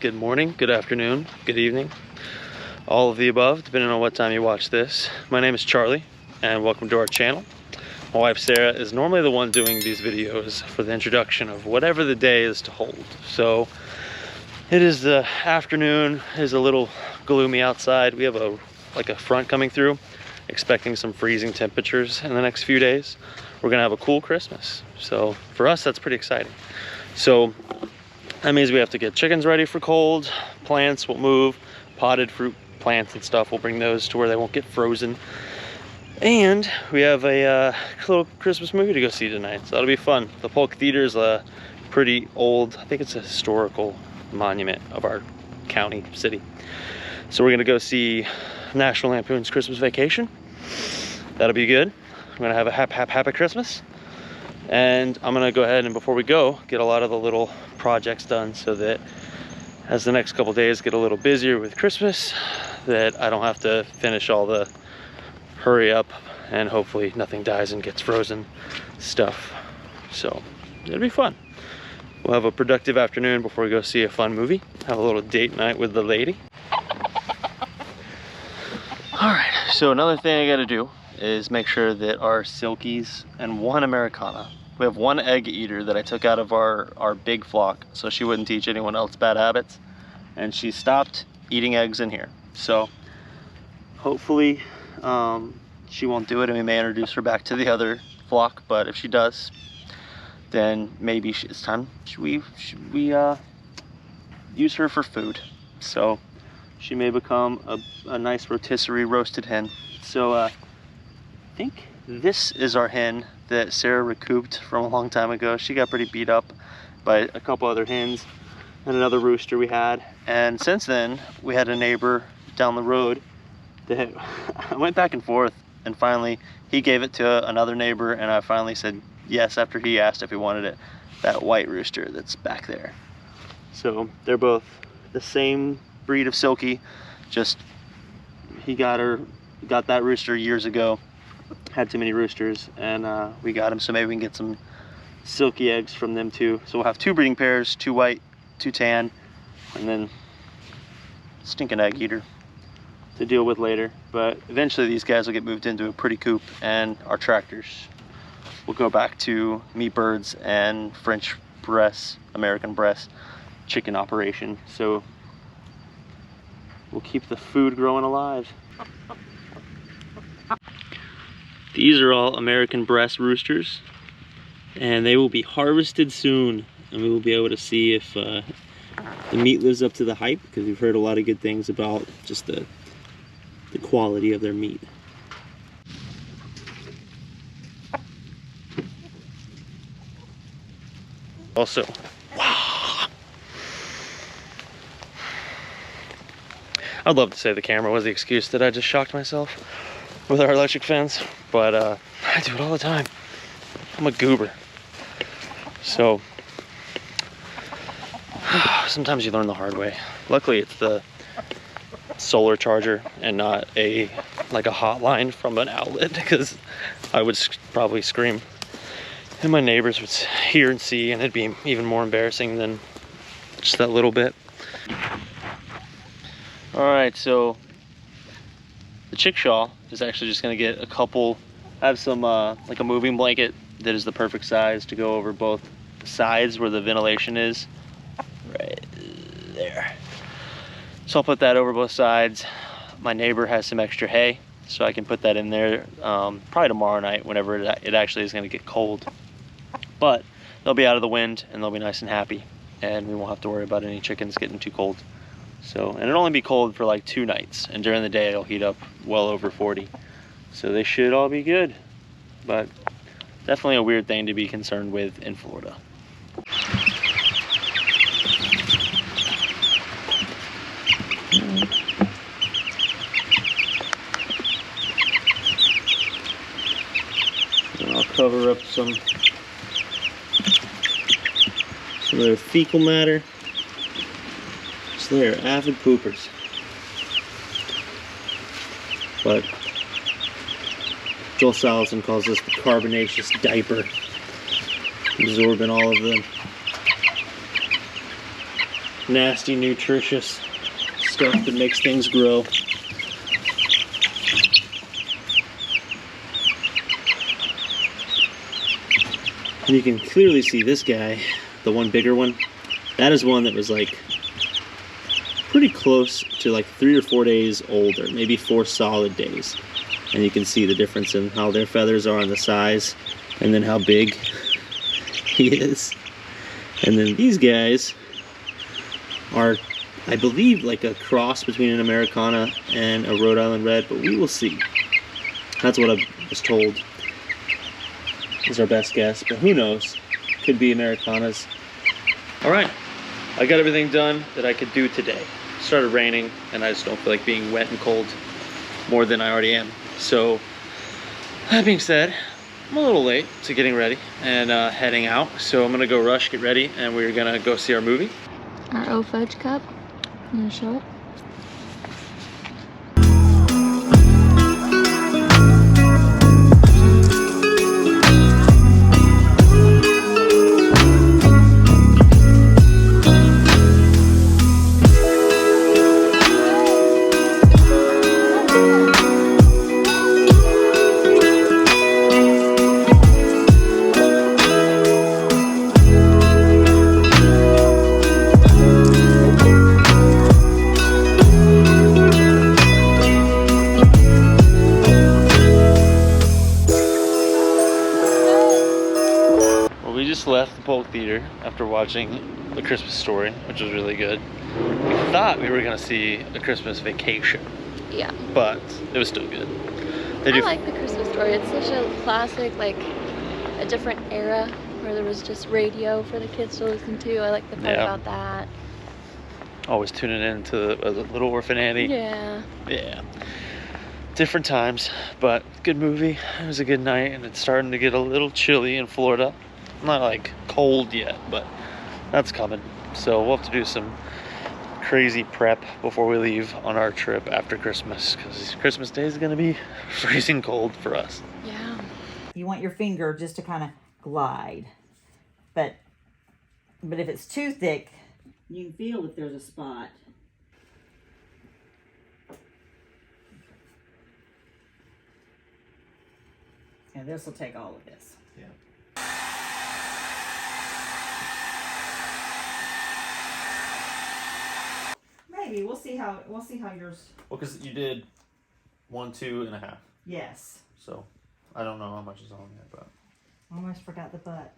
good morning, good afternoon, good evening, all of the above, depending on what time you watch this. My name is Charlie, and welcome to our channel. My wife Sarah is normally the one doing these videos for the introduction of whatever the day is to hold. So it is the afternoon, it is a little gloomy outside. We have a front coming through, expecting some freezing temperatures in the next few days. We're gonna have a cool Christmas. So for us, that's pretty exciting. So that means we have to get chickens ready for cold, plants will move, potted fruit plants and stuff, we'll bring those to where they won't get frozen. And we have a little Christmas movie to go see tonight, so that'll be fun. The Polk Theater is a pretty old, I think it's a historical monument of our county, city. So we're gonna go see National Lampoon's Christmas Vacation. That'll be good. I'm gonna have a happy Christmas. And I'm gonna go ahead and before we go, get a lot of the little projects done so that as the next couple days get a little busier with Christmas, that I don't have to finish all the hurry up and hopefully nothing dies and gets frozen stuff. So it'll be fun. We'll have a productive afternoon before we go see a fun movie. Have a little date night with the lady. All right, so another thing I gotta do is make sure that our silkies and one Americana, we have one egg eater that I took out of our big flock so she wouldn't teach anyone else bad habits, and she stopped eating eggs in here. So hopefully she won't do it and we may introduce her back to the other flock, but if she does, then maybe it's time we use her for food. So she may become a nice rotisserie roasted hen. So I think this is our hen that Sarah recouped from a long time ago. She got pretty beat up by a couple other hens and another rooster we had. And since then, we had a neighbor down the road that I went back and forth, and finally he gave it to another neighbor, and I finally said yes after he asked if he wanted it. That white rooster that's back there. So they're both the same breed of silky, just he got that rooster years ago. Had too many roosters, and we got him, so maybe we can get some silky eggs from them too. So we'll have two breeding pairs, two white, two tan, and then stinking egg eater to deal with later. But eventually these guys will get moved into a pretty coop, and our tractors will go back to meat birds and French breasts, American breast chicken operation. So we'll keep the food growing alive. These are all American breast roosters, and they will be harvested soon, and we will be able to see if the meat lives up to the hype, because we've heard a lot of good things about just the quality of their meat. Also, wow. I'd love to say the camera was the excuse that I just shocked myself with our electric fence, but I do it all the time. I'm a goober. So sometimes you learn the hard way. Luckily it's the solar charger and not like a hotline from an outlet, because I would probably scream and my neighbors would hear and see, and it'd be even more embarrassing than just that little bit. All right, so the chickshaw is actually just gonna get a couple, I have some like a moving blanket that is the perfect size to go over both sides where the ventilation is, right there. So I'll put that over both sides. My neighbor has some extra hay, so I can put that in there probably tomorrow night whenever it actually is gonna get cold. But they'll be out of the wind and they'll be nice and happy, and we won't have to worry about any chickens getting too cold. So, and it'll only be cold for like 2 nights, and during the day it'll heat up well over 40. So they should all be good, but definitely a weird thing to be concerned with in Florida. And I'll cover up some of their fecal matter. So they're avid poopers. But Joel Salison calls this the carbonaceous diaper, absorbing all of the nasty, nutritious stuff that makes things grow. And you can clearly see this guy, the one bigger one. That is one that was like pretty close to like 3 or 4 days older, maybe 4 solid days. And you can see the difference in how their feathers are on the size and then how big he is. And then these guys are, I believe, like a cross between an Americana and a Rhode Island Red, but we will see. That's what I was told is our best guess, but who knows? Could be Americanas. All right, I got everything done that I could do today. It started raining, and I just don't feel like being wet and cold more than I already am. So, that being said, I'm a little late to getting ready and heading out. So I'm gonna go rush, get ready, and we're gonna go see our movie. Our O Fudge cup. You wanna show it? Left the Polk Theater after watching A Christmas Story, which was really good. We thought we were gonna see A Christmas Vacation. Yeah. But it was still good. I like The Christmas Story. It's such a classic, like a different era where there was just radio for the kids to listen to. I like the part about that. Always tuning in to Little Orphan Annie. Yeah. Yeah. Different times, but good movie. It was a good night, and it's starting to get a little chilly in Florida. Not like cold yet, but that's coming. So we'll have to do some crazy prep before we leave on our trip after Christmas, because Christmas Day is going to be freezing cold for us. Yeah. You want your finger just to kind of glide, but if it's too thick, you can feel if there's a spot. And this will take all of this. Yeah. Maybe we'll see how yours. Well, because you did 1, 2.5. Yes. So I don't know how much is on there, but Almost forgot the butt.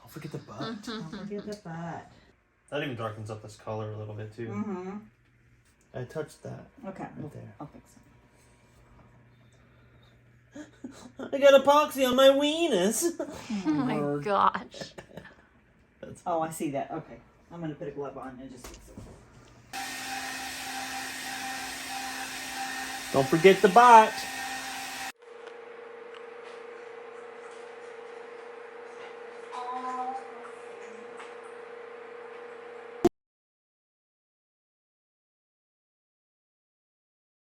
don't forget the butt. Don't forget the butt. That even darkens up this color a little bit too. Mm-hmm. I touched that. Okay. Right there. I'll fix it. I got epoxy on my weenus. Oh my gosh. Oh, I see that. Okay. I'm gonna put a glove on and just fix it. Don't forget the bot.